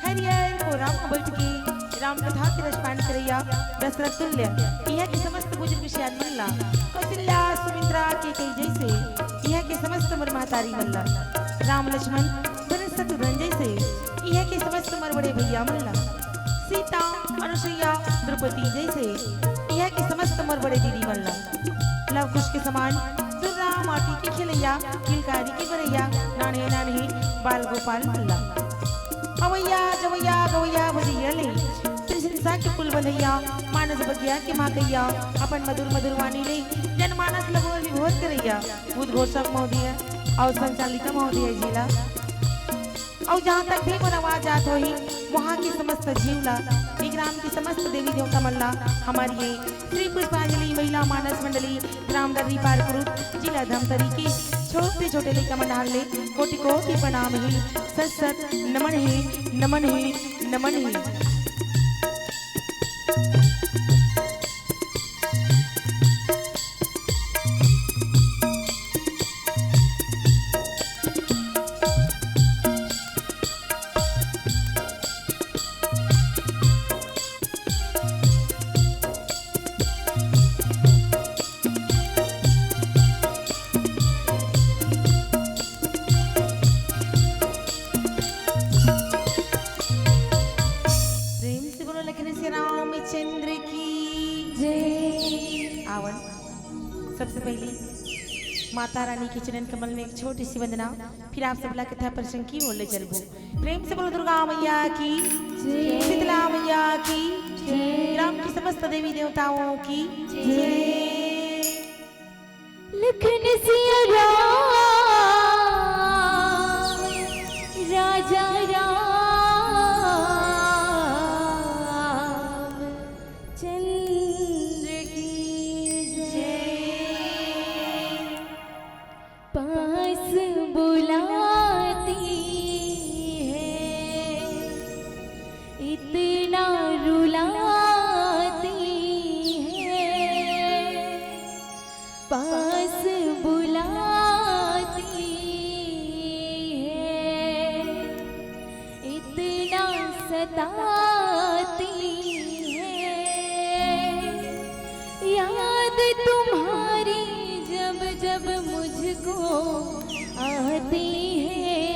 हरियर को राम को बैठ के राम कथा के रसपान करैया दशरथ तुल्य यह के समस्त बुजुर्ग विषयान मल्ला कौशल्या सुमित्रा के कई जैसे यह के समस्त मर महतारी मल्ला राम लक्ष्मण भरत शत्रुघ्न जैसे यह के समस्त मर बड़े भैया मल्ला सीता अनुसुईया द्रौपदी जैसे यह के समस्त मर बड़े दीदी मल्ला लव कुश के समान दुर्रा माटी की खिलैया किलकारी की बरैया नाने नाने बाल गोपाल मल्ला अवैया जवैया गवैया भजैया ले प्रशंसा के कुल बंधैया मानस बगिया के माकैया अपन मधुर मधुर वाणी ले जनमानस लगो विभोर करैया उद्घोषक महोदय और संचालिका महोदय जिला और जहाँ तक भी मोर आवाज आत होही वहाँ की समस्त जीवला ग्राम की समस्त देवी देवता मल्ला हमारी ये श्री पुष्पांजलि महिला मानस मंडली ग्राम दर्री पारपुर जिला धमतरी के छोटे छोटे लेका मंडाल ले कोटि कोटि प्रणाम है सत सत नमन है नमन है नमन है। सबसे पहले माता रानी के चरण कमल में एक छोटी सी वंदना, फिर आप सबला कथा प्रसंग की बोले चलबो। प्रेम से बोलो दुर्गा मैया की जय, शीतला मैया की जय, राम की समस्त देवी देवताओं की जय। लखन सिया राम राजा राम चंद्र की जय। पास बुलाती है इतना रुलाती है, पास बुलाती है इतना सताती है। याद तुम्हारी जब जब मुझको आती है